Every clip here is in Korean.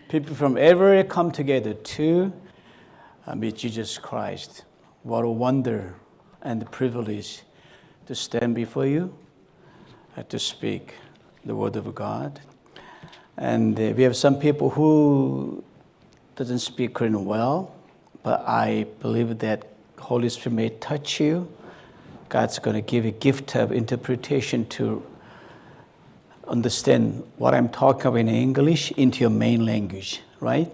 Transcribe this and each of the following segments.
People from everywhere come together to meet Jesus Christ. What a wonder and privilege to stand before you to speak the word of God. And we have some people who doesn't speak Korean well, but I believe that Holy Spirit may touch you. God's going to give you a gift of interpretation to understand what I'm talking about in English into your main language, right?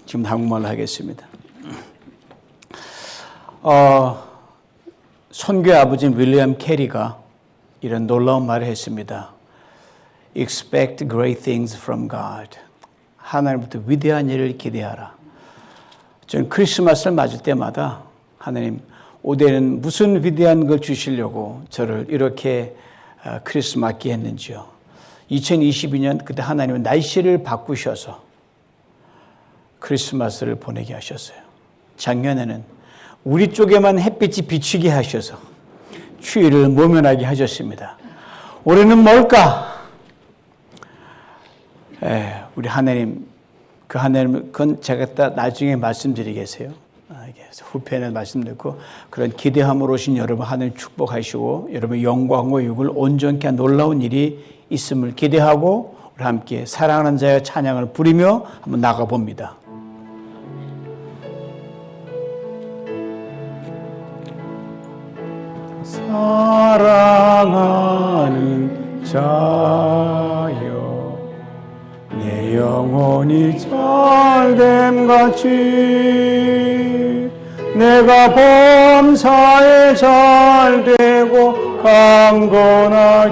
지금 한국말로 하겠습니다. 선교의 아버지인 윌리엄 캐리가 이런 놀라운 말을 했습니다. Expect great things from God. 하나님부터 위대한 일을 기대하라. 저는 크리스마스를 맞을 때마다 하나님 올해는 무슨 위대한 걸 주시려고 저를 이렇게 크리스마스 맞게 했는지요. 2022년 그때 하나님은 날씨를 바꾸셔서 크리스마스를 보내게 하셨어요. 작년에는 우리 쪽에만 햇빛이 비치게 하셔서 추위를 모면하게 하셨습니다. 올해는 뭘까? 우리 하나님, 그 하나님, 그건 제가 나중에 말씀드리겠어요. 후편에 말씀드리고, 그런 기대함으로 오신 여러분 하나님 축복하시고, 여러분 영광과 육을 온전케 한 놀라운 일이 있음을 기대하고, 우리 함께 사랑하는 자의 찬양을 부리며 한번 나가봅니다. 사랑하는 자여 내 영혼이 잘됨같이 내가 범사에 잘되고 강건하기를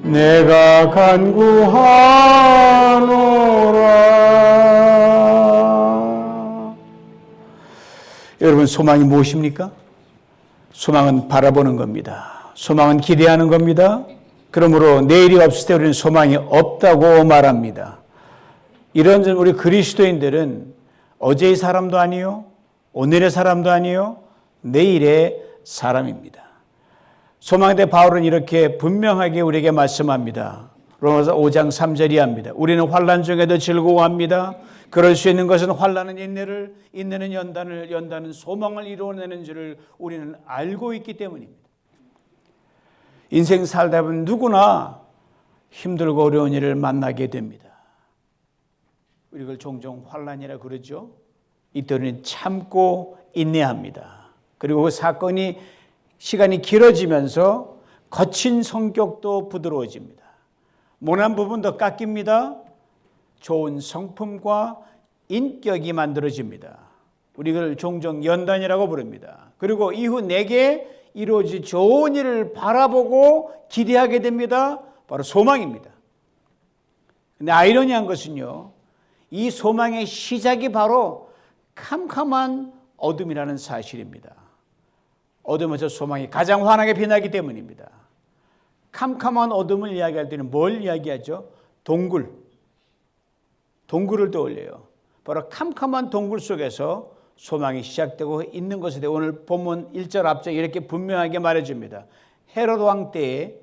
내가 간구하노라. 여러분 소망이 무엇입니까? 소망은 바라보는 겁니다. 소망은 기대하는 겁니다. 그러므로 내일이 없을 때 우리는 소망이 없다고 말합니다. 이런 우리 그리스도인들은 어제의 사람도 아니요, 오늘의 사람도 아니요, 내일의 사람입니다. 소망에 대해 바울은 이렇게 분명하게 우리에게 말씀합니다. 로마서 5장 3절이 합니다. 우리는 환난 중에도 즐거워합니다. 그럴 수 있는 것은 환난은 인내를, 인내는 연단을, 연단은 소망을 이루어내는 줄을 우리는 알고 있기 때문입니다. 인생 살다 보면 누구나 힘들고 어려운 일을 만나게 됩니다. 우리가 종종 환난이라 그러죠. 이때는 참고 인내합니다. 그리고 그 사건이 시간이 길어지면서 거친 성격도 부드러워집니다. 모난 부분도 깎입니다. 좋은 성품과 인격이 만들어집니다. 우리를 종종 연단이라고 부릅니다. 그리고 이후 내게 이루어질 좋은 일을 바라보고 기대하게 됩니다. 바로 소망입니다. 근데 아이러니한 것은요, 이 소망의 시작이 바로 캄캄한 어둠이라는 사실입니다. 어둠에서 소망이 가장 환하게 빛나기 때문입니다. 캄캄한 어둠을 이야기할 때는 뭘 이야기하죠? 동굴을 떠올려요. 바로 캄캄한 동굴 속에서 소망이 시작되고 있는 것에 대해 오늘 본문 1절 앞쪽에 이렇게 분명하게 말해줍니다. 헤롯 왕 때에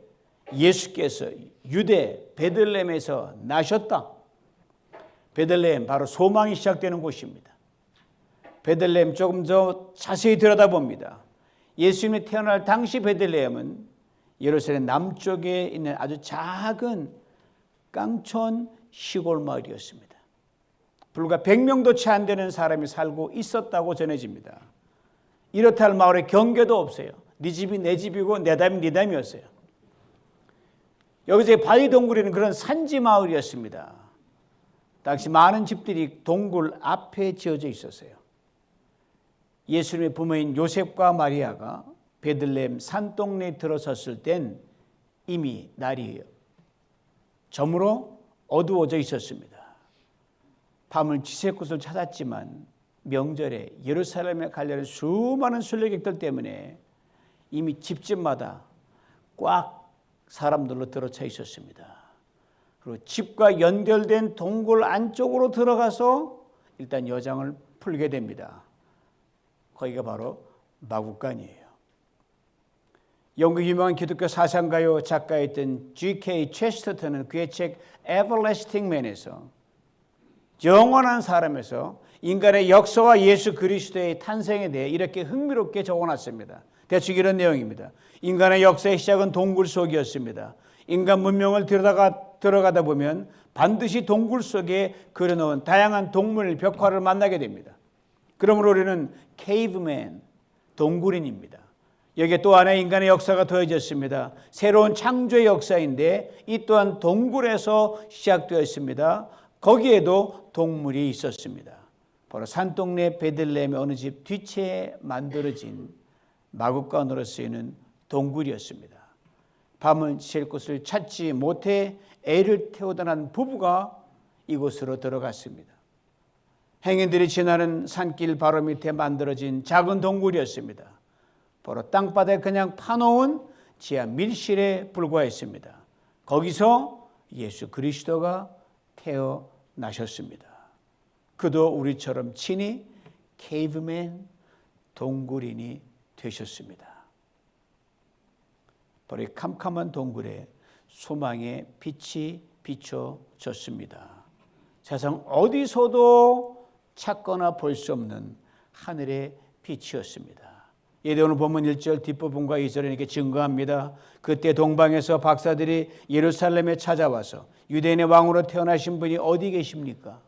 예수께서 유대 베들레헴에서 나셨다. 베들레헴 바로 소망이 시작되는 곳입니다. 베들레헴 조금 더 자세히 들여다봅니다. 예수님이 태어날 당시 베들레헴은 예루살렘 남쪽에 있는 아주 작은 깡촌 시골 마을이었습니다. 불과 100명도 채 안 되는 사람이 살고 있었다고 전해집니다. 이렇다 할 마을에 경계도 없어요. 네 집이 내 집이고 내 담이 네 담이었어요. 여기서 바위동굴에는 그런 산지 마을이었습니다. 당시 많은 집들이 동굴 앞에 지어져 있었어요. 예수님의 부모인 요셉과 마리아가 베들레헴 산동네에 들어섰을 땐 이미 날이 저물어 어두워져 있었습니다. 밤을 지새 곳을 찾았지만 명절에 예루살렘에 가려는 수많은 순례객들 때문에 이미 집집마다 꽉 사람들로 들어차 있었습니다. 그리고 집과 연결된 동굴 안쪽으로 들어가서 일단 여장을 풀게 됩니다. 거기가 바로 마구간이에요. 영국 유명한 기독교 사상가요 작가였던 G.K. 체스터턴은 그의 책 Everlasting Man에서 영원한 사람에서 인간의 역사와 예수 그리스도의 탄생에 대해 이렇게 흥미롭게 적어놨습니다. 대충 이런 내용입니다. 인간의 역사의 시작은 동굴 속이었습니다. 인간 문명을 들어가다 보면 반드시 동굴 속에 그려놓은 다양한 동물 벽화를 만나게 됩니다. 그러므로 우리는 케이브맨, 동굴인입니다. 여기에 또 하나의 인간의 역사가 더해졌습니다. 새로운 창조의 역사인데 이 또한 동굴에서 시작되었습니다. 거기에도 동물이 있었습니다. 바로 산동네 베들레헴의 어느 집 뒤채에 만들어진 마구간으로 쓰이는 동굴이었습니다. 밤을 쉴 곳을 찾지 못해 애를 태우던 한 부부가 이곳으로 들어갔습니다. 행인들이 지나는 산길 바로 밑에 만들어진 작은 동굴이었습니다. 바로 땅바닥에 그냥 파놓은 지하 밀실에 불과했습니다. 거기서 예수 그리스도가 태어나셨습니다. 그도 우리처럼 친히 케이브맨, 동굴인이 되셨습니다. 바로 이 캄캄한 동굴에 소망의 빛이 비춰졌습니다. 세상 어디서도 찾거나 볼 수 없는 하늘의 빛이었습니다. 예대 오늘 본문 1절 뒷부분과 2절에 이렇게 증거합니다. 그때 동방에서 박사들이 예루살렘에 찾아와서 유대인의 왕으로 태어나신 분이 어디 계십니까?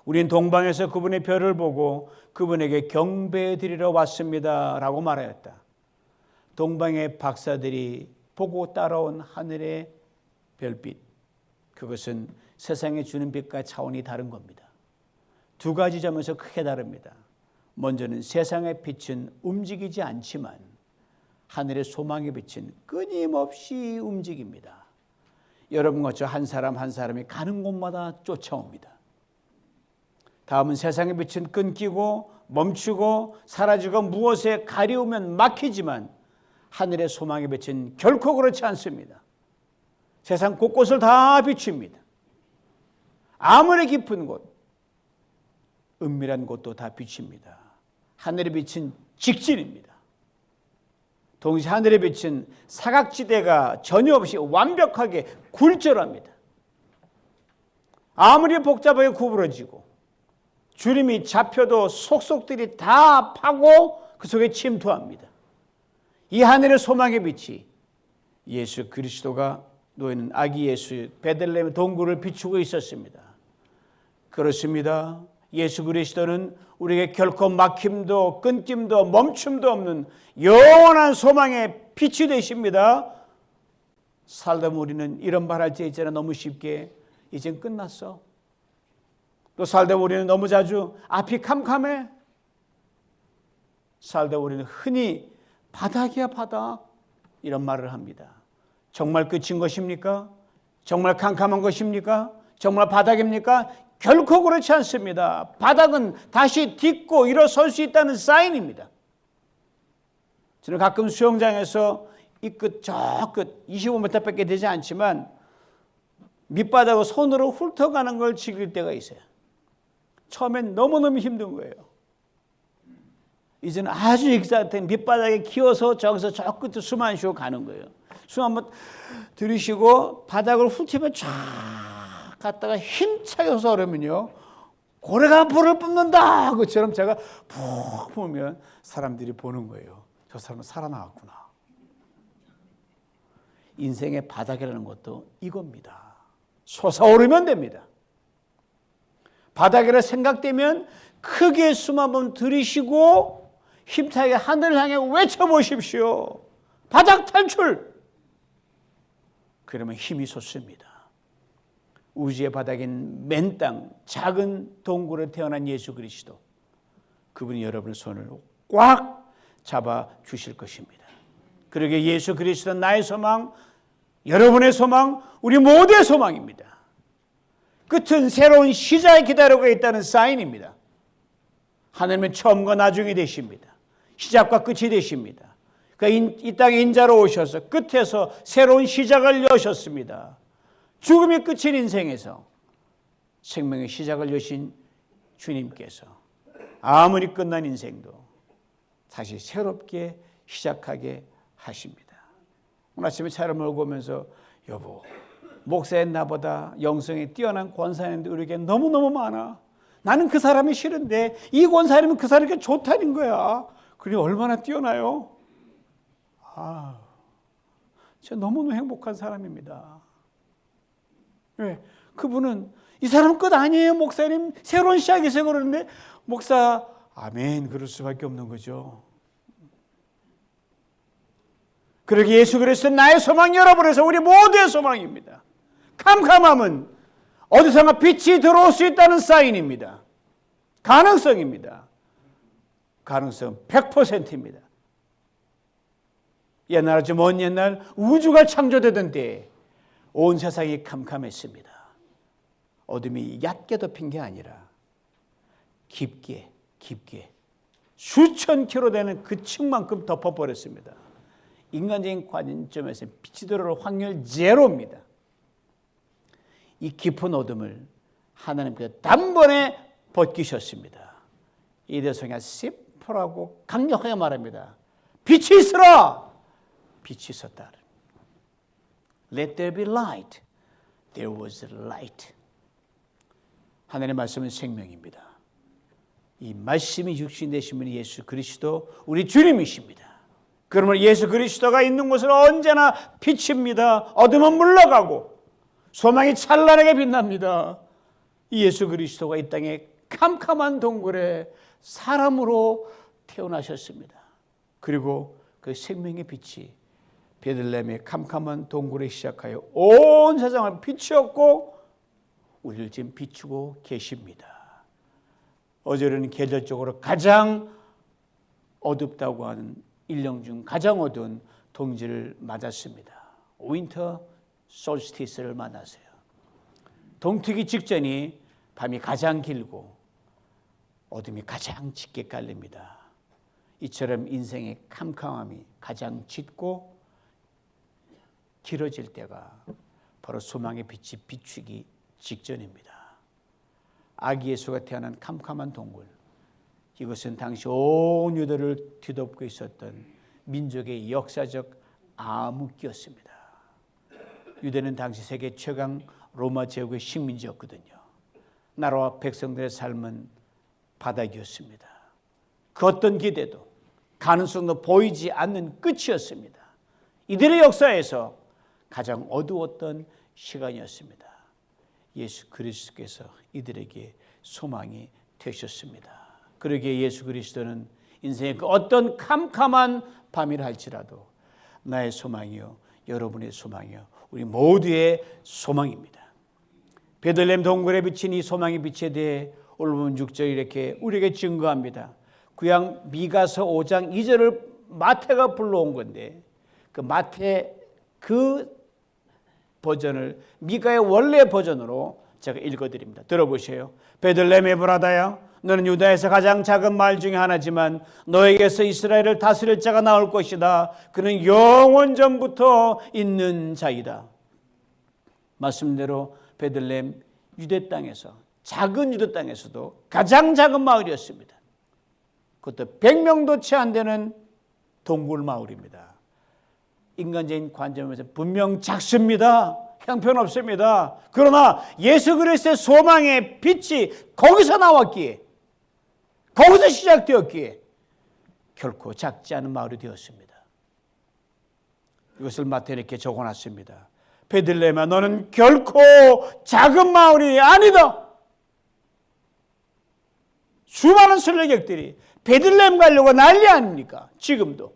우린 동방에서 그분의 별을 보고 그분에게 경배드리러 왔습니다 라고 말하였다. 동방의 박사들이 보고 따라온 하늘의 별빛, 그것은 세상에 주는 빛과 차원이 다른 겁니다. 두 가지 점에서 크게 다릅니다. 먼저는 세상의 빛은 움직이지 않지만 하늘의 소망의 빛은 끊임없이 움직입니다. 여러분과 저 한 사람 한 사람이 가는 곳마다 쫓아옵니다. 다음은 세상의 빛은 끊기고 멈추고 사라지고 무엇에 가려우면 막히지만 하늘의 소망의 빛은 결코 그렇지 않습니다. 세상 곳곳을 다 비춥니다. 아무리 깊은 곳, 은밀한 곳도 다 비춥니다. 하늘의 빛은 직진입니다. 동시에 하늘의 빛은 사각지대가 전혀 없이 완벽하게 굴절합니다. 아무리 복잡하게 구부러지고 주름이 잡혀도 속속들이 다 파고 그 속에 침투합니다. 이 하늘의 소망의 빛이 예수 그리스도가 놓이는 아기 예수 베들레헴 동굴을 비추고 있었습니다. 그렇습니다. 예수 그리스도는 우리에게 결코 막힘도 끊김도 멈춤도 없는 영원한 소망의 빛이 되십니다. 살다 보면 우리는 이런 말 할 때 있잖아요. 너무 쉽게 이젠 끝났어. 또 살다 보면 우리는 너무 자주 앞이 캄캄해. 살다 우리는 흔히 바닥이야 바닥 이런 말을 합니다. 정말 끝인 것입니까? 정말 캄캄한 것입니까? 정말 바닥입니까? 결코 그렇지 않습니다. 바닥은 다시 딛고 일어설 수 있다는 사인입니다. 저는 가끔 수영장에서 이 끝 저 끝 25m밖에 되지 않지만 밑바닥을 손으로 훑어가는 걸 즐길 때가 있어요. 처음엔 너무너무 힘든 거예요. 이제는 아주 익사된 밑바닥에 키워서 저기서 저 끝에 숨 안 쉬고 가는 거예요. 숨 한번 들이쉬고 바닥을 훑으면 쫙 갔다가 힘차게 솟아오르면요 고래가 불을 뿜는다 그처럼 제가 푹 보면 사람들이 보는 거예요. 저 사람은 살아나왔구나. 인생의 바닥이라는 것도 이겁니다. 솟아오르면 됩니다. 바닥이라 생각되면 크게 숨 한번 들이쉬고 힘차게 하늘을 향해 외쳐보십시오. 바닥 탈출! 그러면 힘이 솟습니다. 우주의 바닥인 맨 땅 작은 동굴에 태어난 예수 그리스도, 그분이 여러분의 손을 꽉 잡아 주실 것입니다. 그러게 예수 그리스도는 나의 소망, 여러분의 소망, 우리 모두의 소망입니다. 끝은 새로운 시작이 기다리고 있다는 사인입니다. 하나님은 처음과 나중이 되십니다. 시작과 끝이 되십니다. 그러니까 이 땅에 인자로 오셔서 끝에서 새로운 시작을 여셨습니다. 죽음이 끝인 인생에서 생명의 시작을 여신 주님께서 아무리 끝난 인생도 다시 새롭게 시작하게 하십니다. 오늘 아침에 차를 몰고 오면서 여보 목사인 나보다 영성에 뛰어난 권사님들 우리에게 너무너무 많아. 나는 그 사람이 싫은데 이 권사님은 그 사람에게 좋다는 거야. 그게 얼마나 뛰어나요? 진짜 너무너무 행복한 사람입니다. 왜? 그분은 이 사람 끝 아니에요, 목사님. 새로운 시작이세요. 그러는데 목사, 아멘, 그럴 수밖에 없는 거죠. 그러기에 예수 그리스도 나의 소망, 여러분에서 우리 모두의 소망입니다. 캄캄함은 어디선가 빛이 들어올 수 있다는 사인입니다. 가능성입니다. 가능성 100%입니다. 옛날 아주 먼 옛날 우주가 창조되던 때에 온 세상이 캄캄했습니다. 어둠이 얕게 덮인 게 아니라 깊게 수천 킬로 되는 그 층만큼 덮어버렸습니다. 인간적인 관점에서 빛이 들어올 확률 제로입니다. 이 깊은 어둠을 하나님께서 단번에 벗기셨습니다. 이대성이 심플하고 강력하게 말합니다. 빛이 있으라! 빛이 있었다. Let there be light. There was light. 하나님의 말씀은 생명입니다. 이 말씀이 육신 되신 분이 예수 그리스도 우리 주님이십니다. 그러므로 예수 그리스도가 있는 곳은 언제나 빛입니다. 어둠은 물러가고 소망이 찬란하게 빛납니다. 이 예수 그리스도가 이 땅에 캄캄한 동굴에 사람으로 태어나셨습니다. 그리고 그 생명의 빛이 베들레헴의 캄캄한 동굴에 시작하여 온 세상을 비추었고 우리를 지금 비추고 계십니다. 어제는 계절적으로 가장 어둡다고 하는 1년 중 가장 어두운 동지를 맞았습니다. 윈터 솔스티스를 만났어요. 동트기 직전이 밤이 가장 길고 어둠이 가장 짙게 깔립니다. 이처럼 인생의 캄캄함이 가장 짙고 길어질 때가 바로 소망의 빛이 비추기 직전입니다. 아기 예수가 태어난 캄캄한 동굴, 이것은 당시 온 유대를 뒤덮고 있었던 민족의 역사적 암흑기였습니다. 유대는 당시 세계 최강 로마 제국의 식민지였거든요. 나라와 백성들의 삶은 바닥이었습니다. 그 어떤 기대도 가능성도 보이지 않는 끝이었습니다. 이들의 역사에서 가장 어두웠던 시간이었습니다. 예수 그리스도께서 이들에게 소망이 되셨습니다. 그러기에 예수 그리스도는 인생의 그 어떤 캄캄한 밤이라 할지라도 나의 소망이요, 여러분의 소망이요, 우리 모두의 소망입니다. 베들레헴 동굴에 비친 이 소망의 빛에 대해 오늘 보면 6절 이렇게 우리에게 증거합니다. 구약 미가서 5장 2절을 마태가 불러온 건데 그 마태 그 버전을 미가의 원래 버전으로 제가 읽어드립니다. 들어보세요. 베들레헴 에브라다야, 너는 유다에서 가장 작은 말 중에 하나지만 너에게서 이스라엘을 다스릴 자가 나올 것이다. 그는 영원 전부터 있는 자이다. 말씀대로 베들레헴 유대 땅에서, 작은 유대 땅에서도 가장 작은 마을이었습니다. 그것도 100명도 채 안 되는 동굴 마을입니다. 인간적인 관점에서 분명 작습니다. 형편없습니다. 그러나 예수 그리스도의 소망의 빛이 거기서 나왔기에, 거기서 시작되었기에 결코 작지 않은 마을이 되었습니다. 이것을 마태는 이렇게 적어놨습니다. 베들레헴아, 너는 결코 작은 마을이 아니다. 수많은 순례객들이 베들레헴 가려고 난리 아닙니까? 지금도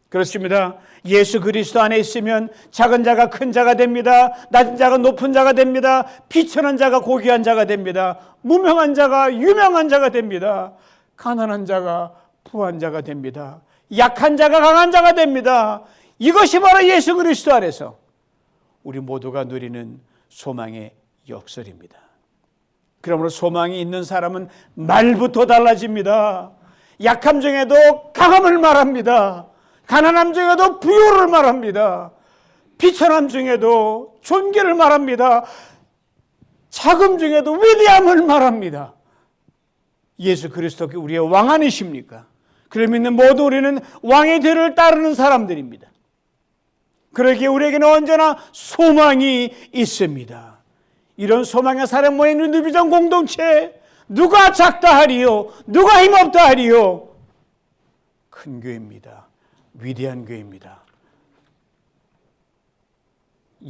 그렇습니다. 예수 그리스도 안에 있으면 작은 자가 큰 자가 됩니다. 낮은 자가 높은 자가 됩니다. 비천한 자가 고귀한 자가 됩니다. 무명한 자가 유명한 자가 됩니다. 가난한 자가 부한 자가 됩니다. 약한 자가 강한 자가 됩니다. 이것이 바로 예수 그리스도 안에서 우리 모두가 누리는 소망의 역설입니다. 그러므로 소망이 있는 사람은 말부터 달라집니다. 약함 중에도 강함을 말합니다. 가난함 중에도 부요를 말합니다. 비천함 중에도 존귀를 말합니다. 자금 중에도 위대함을 말합니다. 예수 그리스도께 우리의 왕 아니십니까? 그를 믿는 모두 우리는 왕의 뒤를 따르는 사람들입니다. 그러기에 우리에게는 언제나 소망이 있습니다. 이런 소망의 사람 모이는 누비전 공동체, 누가 작다 하리요? 누가 힘없다 하리요? 큰 교회입니다. 위대한 교회입니다.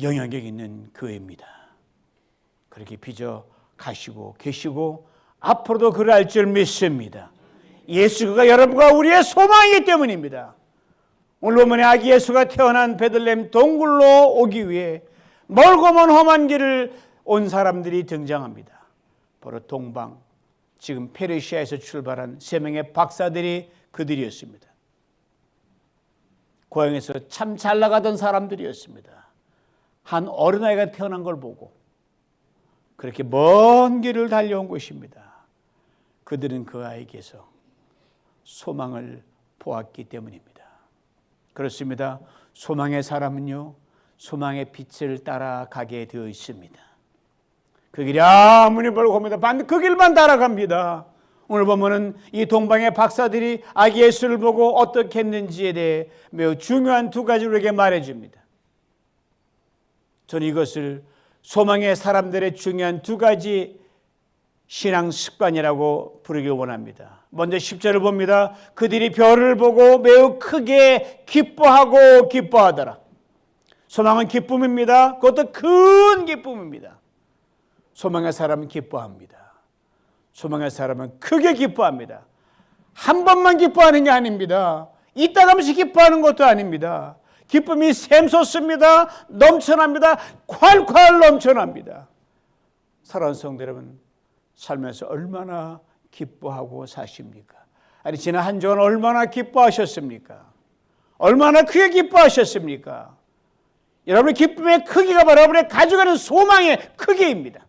영향력 있는 교회입니다. 그렇게 빚어 가시고 계시고 앞으로도 그럴 줄 믿습니다. 예수가 여러분과 우리의 소망이기 때문입니다. 오늘 본문에 아기 예수가 태어난 베들레헴 동굴로 오기 위해 멀고 먼 험한 길을 온 사람들이 등장합니다. 바로 동방, 지금 페르시아에서 출발한 3명의 박사들이 그들이었습니다. 고향에서 참 잘 나가던 사람들이었습니다. 한 어린아이가 태어난 걸 보고 그렇게 먼 길을 달려온 것입니다. 그들은 그 아이에게서 소망을 보았기 때문입니다. 그렇습니다. 소망의 사람은요, 소망의 빛을 따라가게 되어 있습니다. 그 길이 아무리 멀고 옵니다. 반드시 그 길만 따라갑니다. 오늘 보면은 이 동방의 박사들이 아기 예수를 보고 어떻게 했는지에 대해 매우 중요한 2가지를 우리에게 말해줍니다. 저는 이것을 소망의 사람들의 중요한 2가지 신앙 습관이라고 부르길 원합니다. 먼저 10절을 봅니다. 그들이 별을 보고 매우 크게 기뻐하고 기뻐하더라. 소망은 기쁨입니다. 그것도 큰 기쁨입니다. 소망의 사람은 기뻐합니다. 소망의 사람은 크게 기뻐합니다. 한 번만 기뻐하는 게 아닙니다. 이따가면서 기뻐하는 것도 아닙니다. 기쁨이 샘솟습니다. 넘쳐납니다. 콸콸 넘쳐납니다. 사랑하는 성도 여러분, 살면서 얼마나 기뻐하고 사십니까? 아니, 지난 한 주간 얼마나 기뻐하셨습니까? 얼마나 크게 기뻐하셨습니까? 여러분의 기쁨의 크기가 바로 여러분의 가져가는 소망의 크기입니다.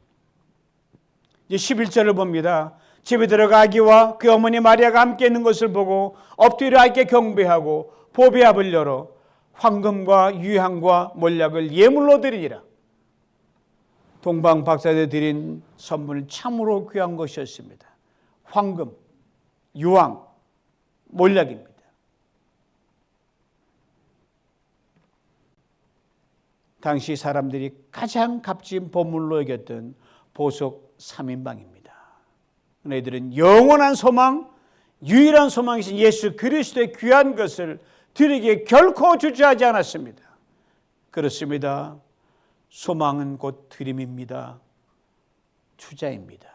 이제 11절을 봅니다. 집에 들어가 아기와 그 어머니 마리아가 함께 있는 것을 보고 엎드려 아기께 경배하고 보배압을 열어 황금과 유향과 몰약을 예물로 드리니라. 동방 박사들 드린 선물은 참으로 귀한 것이었습니다. 황금, 유황, 몰약입니다. 당시 사람들이 가장 값진 보물로 여겼던 보석 3인방입니다. 너희들은 영원한 소망, 유일한 소망이신 예수 그리스도의 귀한 것을 드리기에 결코 주저하지 않았습니다. 그렇습니다. 소망은 곧 드림입니다. 투자입니다.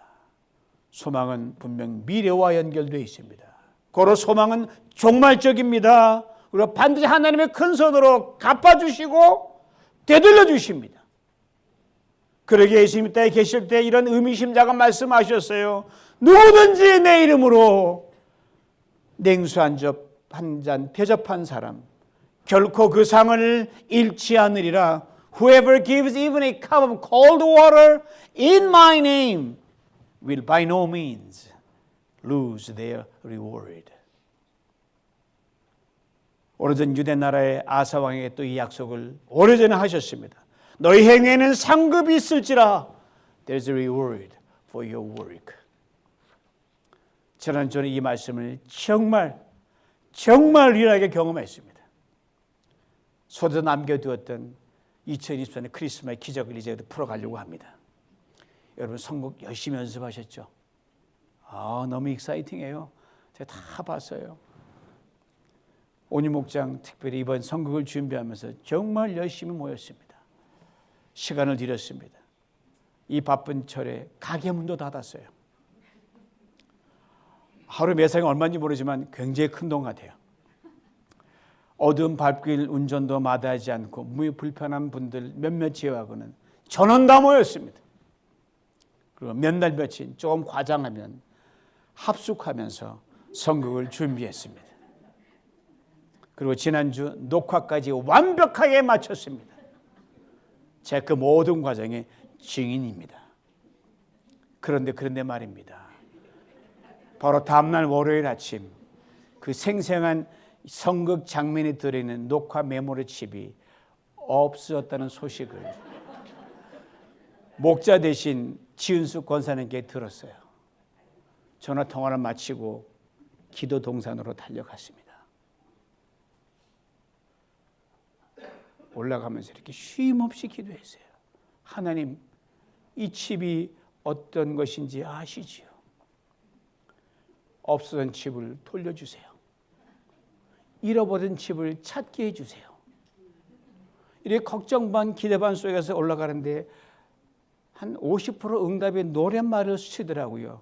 소망은 분명 미래와 연결되어 있습니다. 고로 소망은 종말적입니다. 그리고 반드시 하나님의 큰 손으로 갚아주시고 되돌려 주십니다. 그러기에 예수님 때에 계실 때 이런 의미심장한 말씀하셨어요. 누구든지 내 이름으로 냉수 한 잔 대접한 사람 결코 그 상을 잃지 않으리라. Whoever gives even a cup of cold water in my name will by no means lose their reward. 오래전 유대 나라의 아사 왕에게 또 이 약속을 오래전에 하셨습니다. 너희 행위에는 상급이 있을지라. There's a reward for your work. 저는 이 말씀을 정말 리얼하게 경험했습니다. 소도 남겨두었던 2024년 크리스마스 기적을 이제 풀어가려고 합니다. 여러분 선곡 열심히 연습하셨죠? 너무 익사이팅해요. 제가 다 봤어요. 오니 목장 특별히 이번 선곡을 준비하면서 정말 열심히 모였습니다. 시간을 들였습니다. 이 바쁜 철에 가게 문도 닫았어요. 하루 매상이 얼마인지 모르지만 굉장히 큰 돈 같아요. 어두운 발길 운전도 마다하지 않고 불편한 분들 몇몇 제외하고는 전원 다 모였습니다. 그리고 몇 날 며칠 조금 과장하면 합숙하면서 선곡을 준비했습니다. 그리고 지난주 녹화까지 완벽하게 마쳤습니다. 제가 그 모든 과정의 증인입니다. 그런데 말입니다. 바로 다음날 월요일 아침 그 생생한 선극 장면이 들어있는 녹화 메모리 칩이 없어졌다는 소식을 목자 대신 지은숙 권사님께 들었어요. 전화 통화를 마치고 기도 동산으로 달려갔습니다. 올라가면서 이렇게 쉼 없이 기도했어요. 하나님, 이 칩이 어떤 것인지 아시지요. 없어진 칩을 돌려주세요. 잃어버린 칩을 찾게 해주세요. 이렇게 걱정 반 기대 반 속에서 올라가는데 한 50% 응답의 노랫말을 쓰더라고요.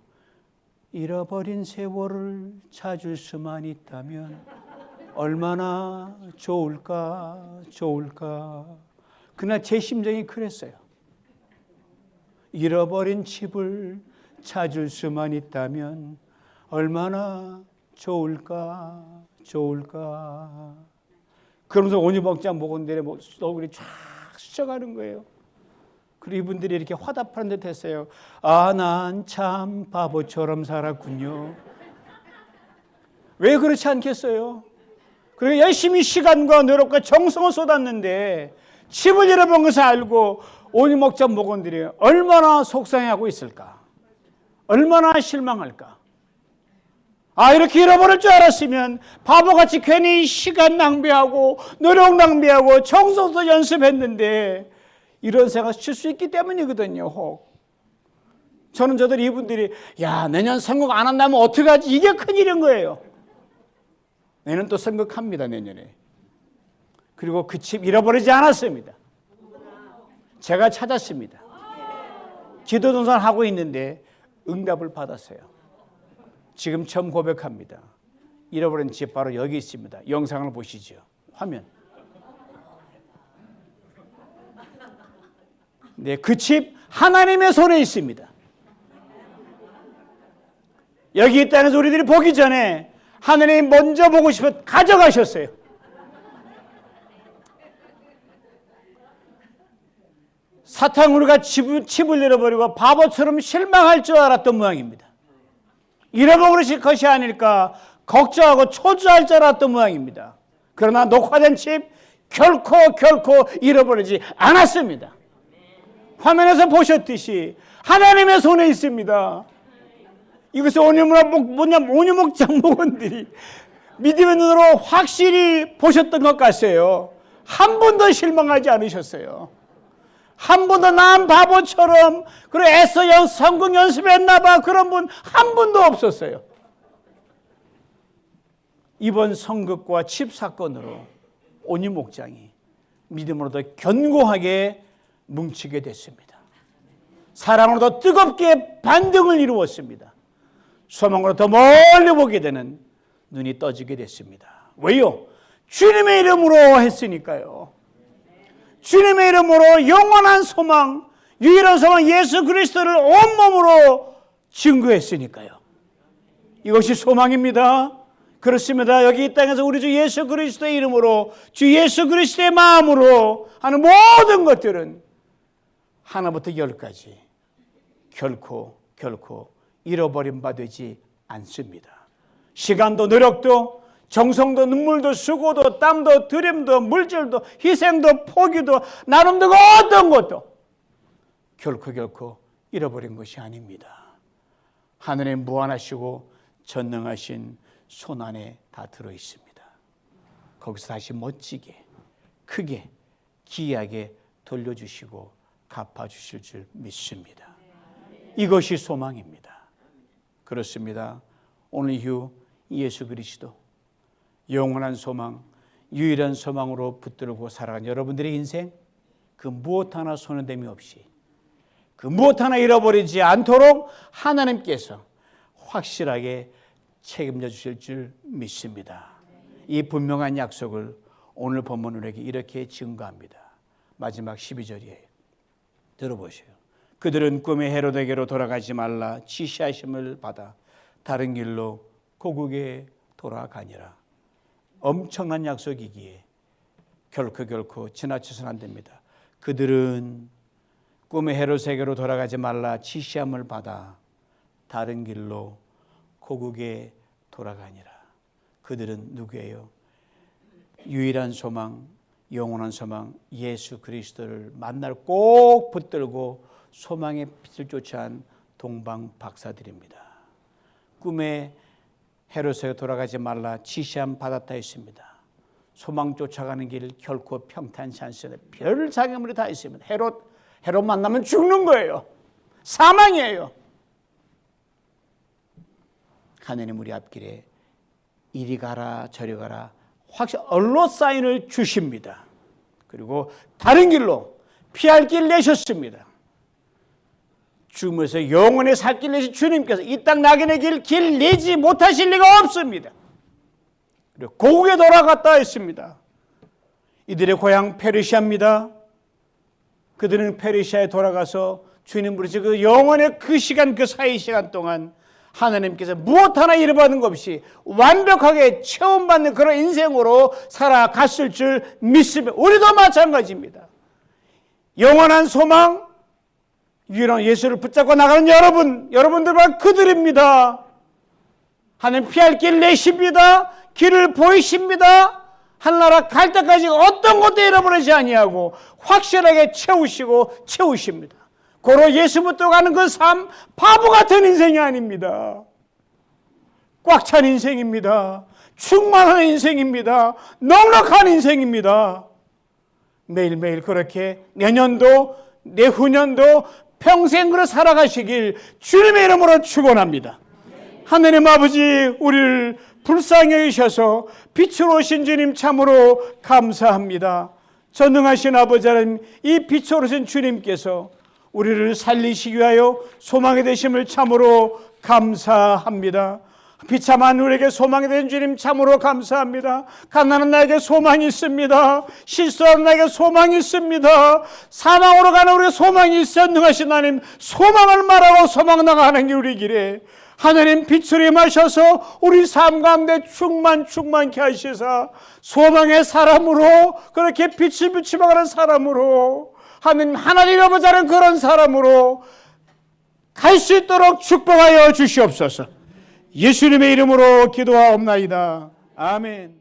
잃어버린 세월을 찾을 수만 있다면 얼마나 좋을까 좋을까. 그날 제 심정이 그랬어요. 잃어버린 칩을 찾을 수만 있다면 얼마나 좋을까 좋을까. 그러면서 온유복장 목은 내려 얼굴이 쫙 스쳐가는 거예요. 그리고 이분들이 이렇게 화답하는 듯 했어요. 아, 난 참 바보처럼 살았군요. 왜 그렇지 않겠어요? 그리고 열심히 시간과 노력과 정성을 쏟았는데 칩을 잃어본 것을 알고 온유목장 목원들이 얼마나 속상해하고 있을까? 얼마나 실망할까? 아, 이렇게 잃어버릴 줄 알았으면 바보같이 괜히 시간 낭비하고 노력 낭비하고 정성도 연습했는데 이런 생각을 칠 수 있기 때문이거든요. 혹 저들 이분들이 야, 내년 선거 안 한다면 어떡하지? 이게 큰일인 거예요. 내년 또 선거합니다. 내년에. 그리고 그 칩 잃어버리지 않았습니다. 제가 찾았습니다. 기도 동산하고 있는데 응답을 받았어요. 지금 처음 고백합니다. 잃어버린 집 바로 여기 있습니다. 영상을 보시죠. 화면. 네, 그 집 하나님의 손에 있습니다. 여기 있다는 해서 우리들이 보기 전에 하나님이 먼저 보고 싶어 가져가셨어요. 사탄 우리가 칩을 잃어버리고 바보처럼 실망할 줄 알았던 모양입니다. 잃어버린 것이 아닐까 걱정하고 초조할 줄 알았던 모양입니다. 그러나 녹화된 칩 결코 잃어버리지 않았습니다. 화면에서 보셨듯이 하나님의 손에 있습니다. 이것을 온유목장 목원들이 믿음의 눈으로 확실히 보셨던 것 같아요. 한 번도 실망하지 않으셨어요. 한 번도 난 바보처럼 그리고 애써 성경 연습했나 봐 그런 분 한 번도 없었어요. 이번 선극과 칩 사건으로 온유목장이 믿음으로 더 견고하게 뭉치게 됐습니다. 사랑으로 더 뜨겁게 반등을 이루었습니다. 소망으로 더 멀리 보게 되는 눈이 떠지게 됐습니다. 왜요? 주님의 이름으로 했으니까요. 주님의 이름으로 영원한 소망, 유일한 소망 예수 그리스도를 온몸으로 증거했으니까요. 이것이 소망입니다. 그렇습니다. 여기 이 땅에서 우리 주 예수 그리스도의 이름으로 주 예수 그리스도의 마음으로 하는 모든 것들은 하나부터 열까지 결코 잃어버림 바 되지 않습니다. 시간도 노력도 정성도 눈물도 수고도 땀도 들임도 물질도 희생도 포기도 나름대로 어떤 것도 결코 잃어버린 것이 아닙니다. 하늘에 무한하시고 전능하신 손 안에 다 들어있습니다. 거기서 다시 멋지게 크게 기이하게 돌려주시고 갚아주실 줄 믿습니다. 이것이 소망입니다. 그렇습니다. 오늘 이후 예수 그리스도 영원한 소망, 유일한 소망으로 붙들고 살아간 여러분들의 인생 그 무엇 하나 손해됨이 없이 그 무엇 하나 잃어버리지 않도록 하나님께서 확실하게 책임져 주실 줄 믿습니다. 이 분명한 약속을 오늘 본문 우리에게 이렇게 증거합니다. 마지막 12절이에요. 들어보세요. 그들은 꿈의 헤로데게로 돌아가지 말라 지시하심을 받아 다른 길로 고국에 돌아가니라. 엄청난 약속이기에 결코 지나쳐서는 안 됩니다. 그들은 꿈의 헤롯에게로 돌아가지 말라 지시함을 받아 다른 길로 고국에 돌아가니라. 그들은 누구예요? 유일한 소망, 영원한 소망 예수 그리스도를 만날 꼭 붙들고 소망의 빛을 쫓아한 동방 박사들입니다. 꿈에 헤롯에게 돌아가지 말라 지시함 받았다 했습니다. 소망 쫓아가는 길 결코 평탄치 않습니다. 별 장애물이 다 있습니다. 헤롯 만나면 죽는 거예요. 사망이에요. 하느님 우리 앞길에 이리 가라 저리 가라 확실히 언로 사인을 주십니다. 그리고 다른 길로 피할 길 내셨습니다. 죽으면서 영원히 살 길 내신 주님께서 이 땅 낙인의 길 내지 못하실 리가 없습니다. 그리고 고국에 돌아갔다 했습니다. 이들의 고향 페르시아입니다. 그들은 페르시아에 돌아가서 주님 부르시 그 영원의 그 시간 그 사이 시간 동안 하나님께서 무엇 하나 잃어버린 것 없이 완벽하게 체험받는 그런 인생으로 살아갔을 줄 믿습니다. 우리도 마찬가지입니다. 영원한 소망, 유일한 예수를 붙잡고 나가는 여러분들과 그들입니다. 하나님 피할 길 내십니다. 길을 보이십니다. 하늘나라 갈 때까지 어떤 것도 잃어버리지 아니하고 확실하게 채우십니다. 고로 예수 붙들고 가는 그 삶, 바보 같은 인생이 아닙니다. 꽉 찬 인생입니다. 충만한 인생입니다. 넉넉한 인생입니다. 매일매일 그렇게 내년도 내후년도 평생 그렇게 살아가시길 주님의 이름으로 축원합니다. 하나님 아버지 우리를 불쌍히 여기셔서 빛으로 오신 주님 참으로 감사합니다. 전능하신 아버지 하나님 이 빛으로 오신 주님께서 우리를 살리시기 위하여 소망이 되심을 참으로 감사합니다. 비참한 우리에게 소망이 된 주님 참으로 감사합니다. 가난한 나에게 소망이 있습니다. 실수한 나에게 소망이 있습니다. 사망으로 가는 우리에게 소망이 있어 능하신 하나님 소망을 말하고 소망 나가는 게 우리 길에 하나님 빛을 임하셔서 우리 삶 가운데 충만케 하시사 소망의 사람으로 그렇게 빛을 비추어가는 사람으로 하나님 잃어보자는 그런 사람으로 갈 수 있도록 축복하여 주시옵소서. 예수님의 이름으로 기도하옵나이다. 아멘.